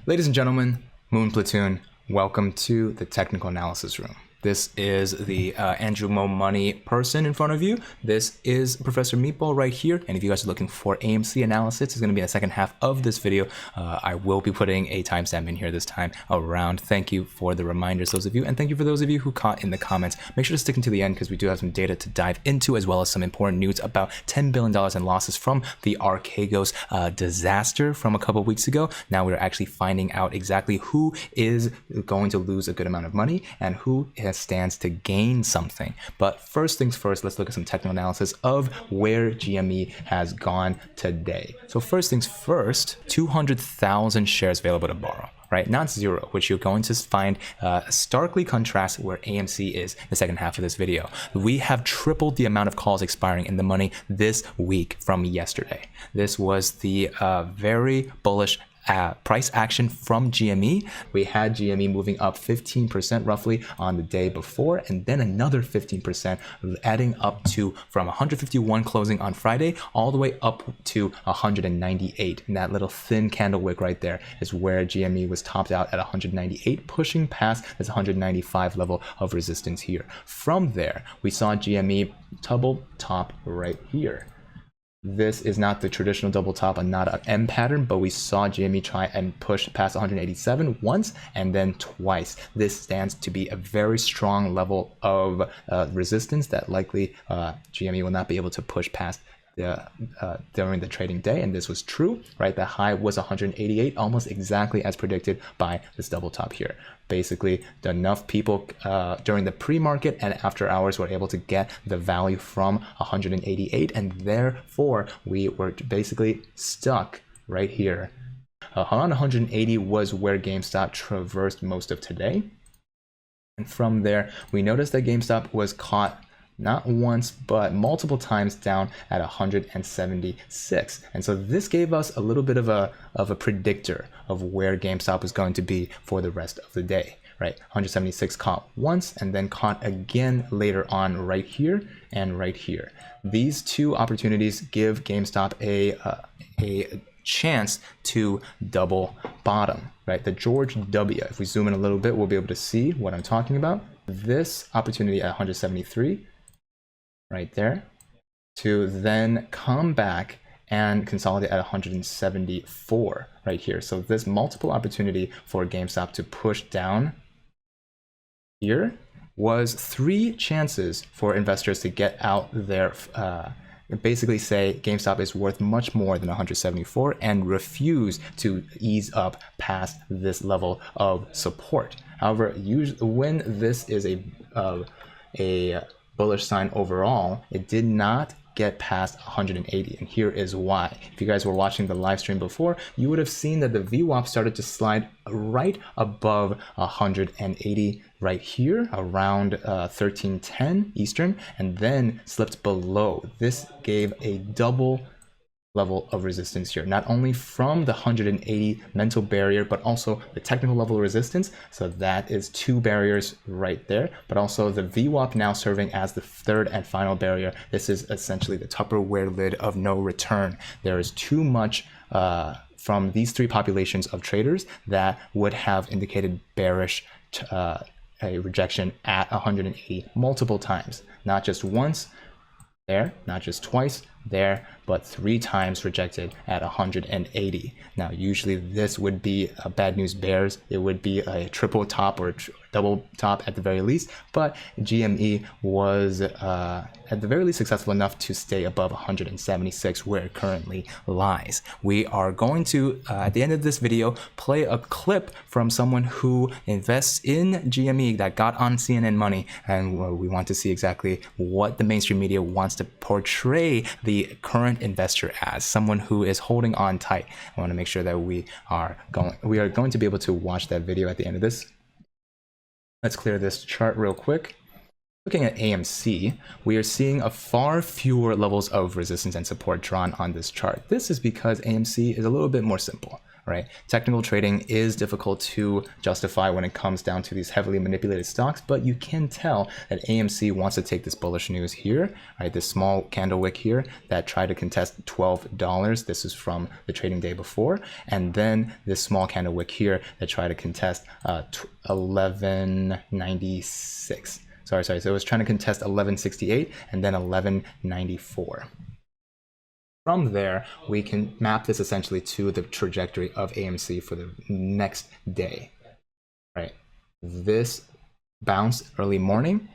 Ladies and gentlemen, Moon Platoon, welcome to the technical analysis room. This is the AndrewMoMoney person in front of you. This is Professor Meatball right here. And if you guys are looking for AMC analysis, it's going to be in the second half of this video. I will be putting a timestamp in here this time around. Thank you for the reminders, those of you. And thank you for those of you who caught in the comments. Make sure to stick until the end because we do have some data to dive into, as well as some important news about $10 billion in losses from the Archegos disaster from a couple of weeks ago. Now we're actually finding out exactly who is going to lose a good amount of money and who stands to gain something. But first things first, let's look at some technical analysis of where GME has gone today. So first things first, 200,000 shares available to borrow, right? Not zero, which you're going to find starkly contrast where AMC is in the second half of this video. We have tripled the amount of calls expiring in the money this week from yesterday. This was the very bullish price action from GME. We had GME moving up 15% roughly on the day before, and then another 15%, adding up to from 151 closing on Friday all the way up to 198. And that little thin candle wick right there is where GME was topped out at 198, pushing past this 195 level of resistance here. From there, we saw GME double top right here. This is not the traditional double top and not an M pattern, but we saw GME try and push past 187 once and then twice. This stands to be a very strong level of resistance that likely GME will not be able to push past during the trading day, and this was true, right? The high was 188, almost exactly as predicted by this double top here. Basically, enough people during the pre-market and after hours were able to get the value from 188, and therefore we were basically stuck right here. Around 180 was where GameStop traversed most of today, and from there we noticed that GameStop was caught not once, but multiple times down at 176. And so this gave us a little bit of a predictor of where GameStop was going to be for the rest of the day, right? 176 caught once and then caught again later on right here and right here. These two opportunities give GameStop a chance to double bottom, right? The George W. If we zoom in a little bit, we'll be able to see what I'm talking about. This opportunity at 173, right there, to then come back and consolidate at 174 right here. So this multiple opportunity for GameStop to push down here was 3 chances for investors to get out there, basically say GameStop is worth much more than 174 and refuse to ease up past this level of support. However, usually when this is a bullish sign overall, it did not get past 180, and here is why. If you guys were watching the live stream before, you would have seen that the VWAP started to slide right above 180 right here around 1310 Eastern, and then slipped below. This gave a double level of resistance here, not only from the 180 mental barrier, but also the technical level of resistance. So that is 2 barriers right there, but also the VWAP now serving as the third and final barrier. This is essentially the Tupperware lid of no return. There is too much from these 3 populations of traders that would have indicated bearish a rejection at 180 multiple times, not just once there, not just twice there, but 3 times rejected at 180. Now, usually this would be a bad news bears. It would be a triple top or double top at the very least, but GME was at the very least successful enough to stay above 176 where it currently lies. We are going to, at the end of this video, play a clip from someone who invests in GME that got on CNN Money, and we want to see exactly what the mainstream media wants to portray the current investor as, someone who is holding on tight. I want to make sure that we are going to be able to watch that video at the end of this. Let's clear this chart real quick. Looking at AMC, we are seeing a far fewer levels of resistance and support drawn on this chart. This is because AMC is a little bit more simple. right? Technical trading is difficult to justify when it comes down to these heavily manipulated stocks, but you can tell that AMC wants to take this bullish news here, right? This small candle wick here that tried to contest $12. This is from the trading day before. And then this small candle wick here that tried to contest 1196. Sorry. So it was trying to contest 1168 and then 1194. From there, we can map this essentially to the trajectory of AMC for the next day, right? This bounce early morning.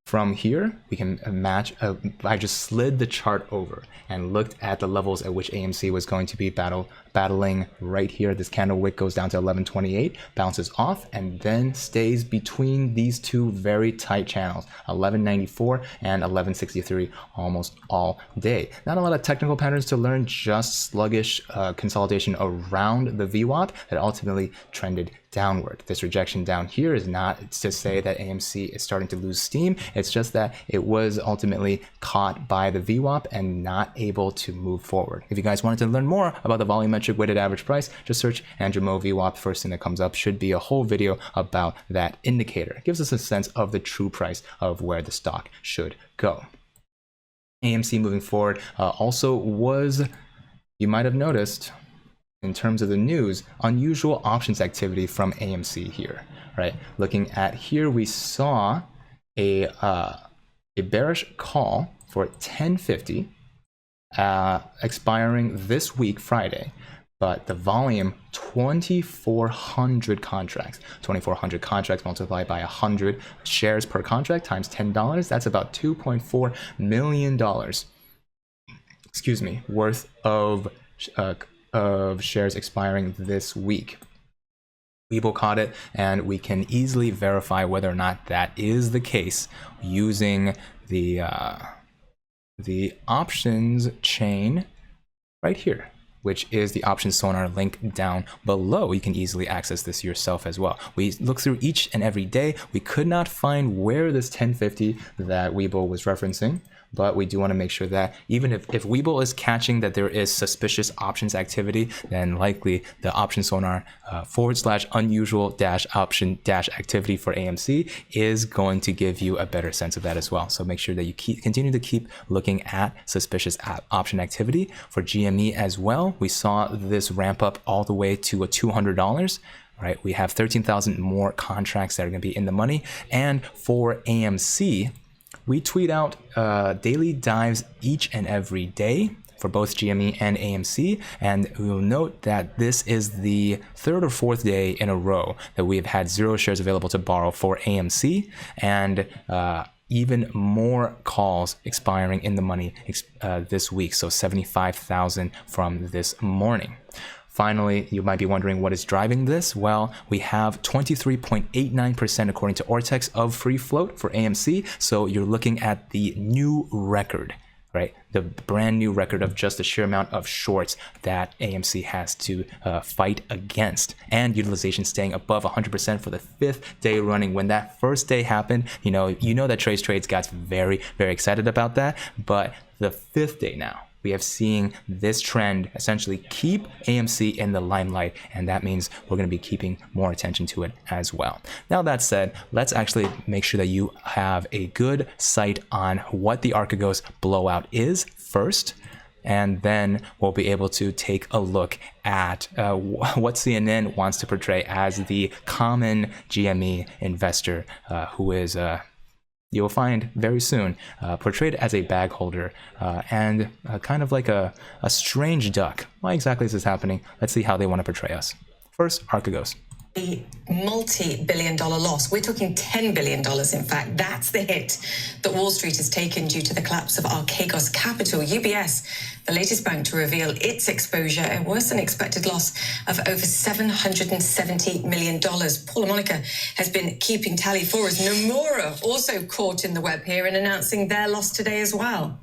From here, we can match, I just slid the chart over and looked at the levels at which AMC was going to be battling right here. This candle wick goes down to 1128, bounces off, and then stays between these two very tight channels, 1194 and 1163, almost all day. Not a lot of technical patterns to learn, just sluggish consolidation around the VWAP that ultimately trended downward. This rejection down here is not to say that AMC is starting to lose steam. It's just that it was ultimately caught by the VWAP and not able to move forward. If you guys wanted to learn more about the volumetric weighted average price, just search AndrewMo VWAP. First thing that comes up should be a whole video about that indicator. It gives us a sense of the true price of where the stock should go. AMC moving forward also was, you might have noticed, in terms of the news, unusual options activity from AMC here, right? Looking at here, we saw a bearish call for 1050 expiring this week, Friday, but the volume 2,400 contracts. 2,400 contracts multiplied by 100 shares per contract times $10. That's about $2.4 million. Excuse me, worth of shares expiring this week. Webull caught it, and we can easily verify whether or not that is the case using the options chain right here, which is the options sonar link down below. You can easily access this yourself as well. We look through each and every day. We could not find where this 1050 that Webull was referencing, but we do want to make sure that even if Webull is catching that there is suspicious options activity, then likely the option sonar /unusual option activity for AMC is going to give you a better sense of that as well. So make sure that you continue to keep looking at suspicious option activity. For GME as well, we saw this ramp up all the way to $200. Right, we have 13,000 more contracts that are going to be in the money. And for AMC, we tweet out daily dives each and every day for both GME and AMC, and we will note that this is the third or fourth day in a row that we have had 0 shares available to borrow for AMC, and even more calls expiring in the money this week, so 75,000 from this morning. Finally, you might be wondering what is driving this. Well, we have 23.89% according to Ortex of free float for AMC. So you're looking at the new record, right? The brand new record of just the sheer amount of shorts that AMC has to fight against, and utilization staying above 100% for the 5th day running. When that first day happened, you know that Trades got very, very excited about that. But the 5th day now, we have seen this trend essentially keep AMC in the limelight, and that means we're going to be keeping more attention to it as well. Now that said, let's actually make sure that you have a good sight on what the Archegos blowout is first, and then we'll be able to take a look at what CNN wants to portray as the common GME investor who is you'll find very soon portrayed as a bag holder and kind of like a strange duck. Why exactly is this happening? Let's see how they want to portray us. First, Archegos. A multi-billion-dollar loss. We're talking $10 billion, in fact. That's the hit that Wall Street has taken due to the collapse of Archegos Capital. UBS, the latest bank to reveal its exposure, a worse-than-expected loss of over $770 million. Paula Monica has been keeping tally for us. Nomura also caught in the web here and announcing their loss today as well.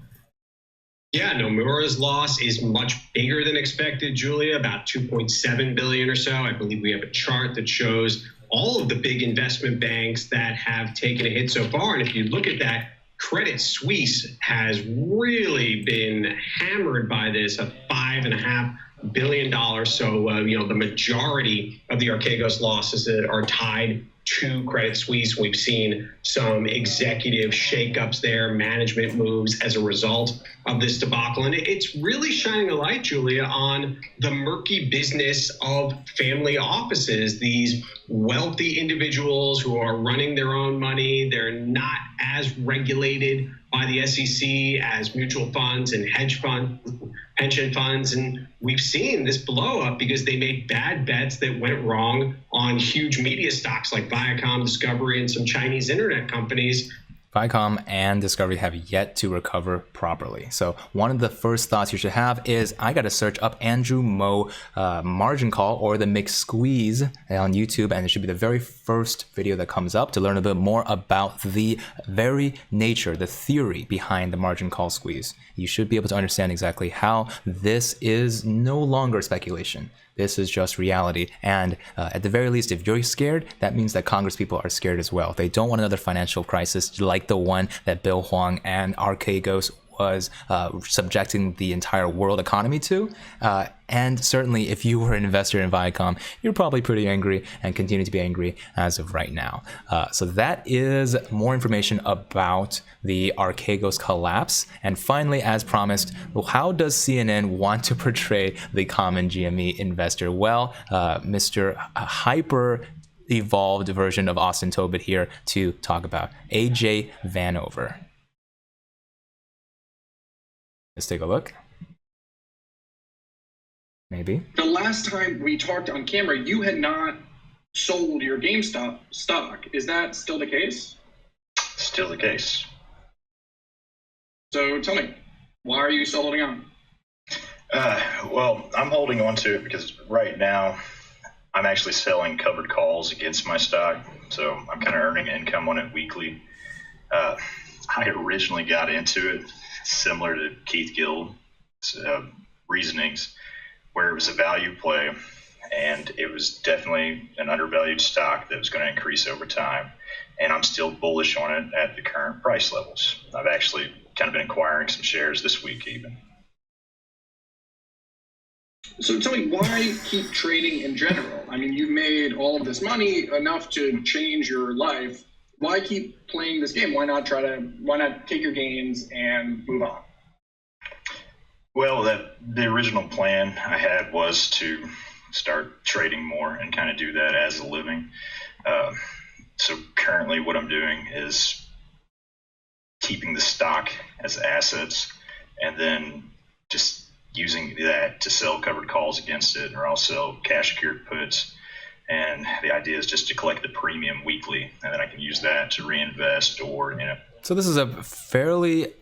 Yeah, Nomura's loss is much bigger than expected, Julia, about $2.7 billion or so. I believe we have a chart that shows all of the big investment banks that have taken a hit so far. And if you look at that, Credit Suisse has really been hammered by this, a $5.5 billion. So, the majority of the Archegos losses that are tied to Credit Suisse. We've seen some executive shakeups there, management moves as a result of this debacle. And it's really shining a light, Julia, on the murky business of family offices, these wealthy individuals who are running their own money. They're not as regulated by the SEC as mutual funds and hedge funds, pension funds. And we've seen this blow up because they made bad bets that went wrong on huge media stocks like Viacom, Discovery, and some Chinese internet companies. Viacom and Discovery have yet to recover properly. So one of the first thoughts you should have is I got to search up Andrew Mo margin call or the McSqueeze on YouTube, and it should be the very first video that comes up to learn a bit more about the very nature, the theory behind the margin call squeeze. You should be able to understand exactly how this is no longer speculation. This is just reality. And at the very least, if you're scared, that means that Congress people are scared as well. They don't want another financial crisis like the one that Bill Hwang and Archegos was subjecting the entire world economy to. And certainly, if you were an investor in Viacom, you're probably pretty angry and continue to be angry as of right now. So that is more information about the Archegos collapse. And finally, as promised, how does CNN want to portray the common GME investor? Well, Mr. Hyper evolved version of Austin Tobit here to talk about AJ Vanover. Let's take a look. Maybe. The last time we talked on camera, you had not sold your GameStop stock. Is that still the case? Still the case. So tell me, why are you still holding on? Well, I'm holding on to it because right now I'm actually selling covered calls against my stock. So I'm kind of earning income on it weekly. I originally got into it similar to Keith Gill's reasonings, where it was a value play, and it was definitely an undervalued stock that was going to increase over time. And I'm still bullish on it at the current price levels. I've actually kind of been acquiring some shares this week even. So tell me, why keep trading in general? I mean, you made all of this money, enough to change your life. Why keep playing this game? Why not take your gains and move on? Well, the original plan I had was to start trading more and kind of do that as a living. So currently what I'm doing is keeping the stock as assets and then just using that to sell covered calls against it, or I'll sell cash secured puts. And the idea is just to collect the premium weekly, and then I can use that to reinvest or So this is a fairly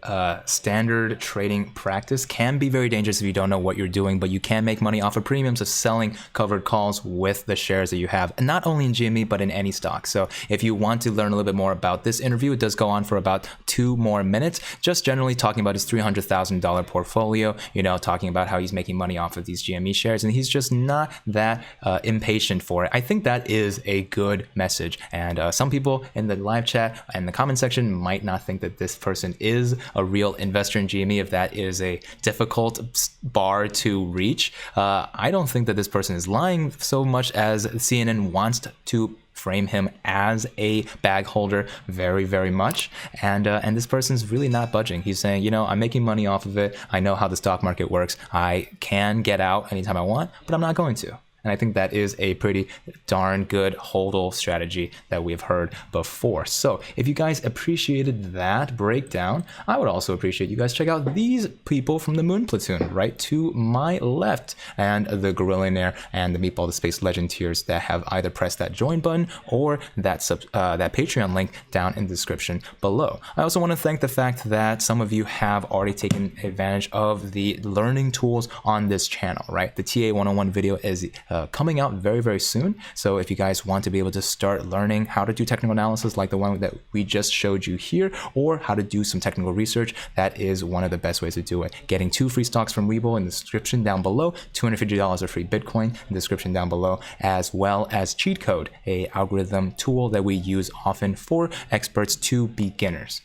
standard trading practice. Can be very dangerous if you don't know what you're doing, but you can make money off of premiums of selling covered calls with the shares that you have, and not only in GME, but in any stock. So if you want to learn a little bit more about this interview, it does go on for about 2 more minutes, just generally talking about his $300,000 portfolio, talking about how he's making money off of these GME shares, and he's just not that impatient for it. I think that is a good message, and some people in the live chat and the comment section might not think that this person is a real investor in GME, if that is a difficult bar to reach. I don't think that this person is lying so much as CNN wants to frame him as a bag holder very, very much. And this person's really not budging. He's saying, I'm making money off of it. I know how the stock market works. I can get out anytime I want, but I'm not going to. And I think that is a pretty darn good hodl strategy that we've heard before. So if you guys appreciated that breakdown, I would also appreciate you guys check out these people from the Moon Platoon right to my left, and the Gorillionaire and the Meatball the Space Legend tiers that have either pressed that join button or that Patreon link down in the description below. I also want to thank the fact that some of you have already taken advantage of the learning tools on this channel, right? The TA 101 video is coming out very, very soon. So if you guys want to be able to start learning how to do technical analysis like the one that we just showed you here, or how to do some technical research, that is one of the best ways to do it. Getting 2 free stocks from Webull in the description down below, $250 of free Bitcoin in the description down below, as well as Cheat Code, a algorithm tool that we use often for experts to beginners.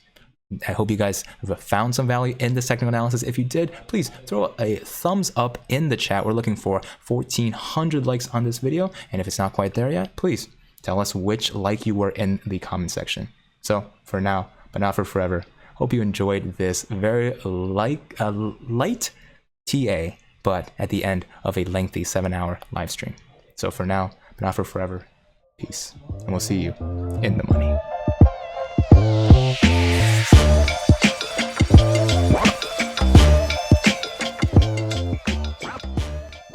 I hope you guys have found some value in this technical analysis. If you did, please throw a thumbs up in the chat. We're looking for 1,400 likes on this video. And if it's not quite there yet, please tell us which like you were in the comment section. So for now, but not for forever, hope you enjoyed this very light TA, but at the end of a lengthy 7-hour live stream. So for now, but not for forever, peace. And we'll see you in the money.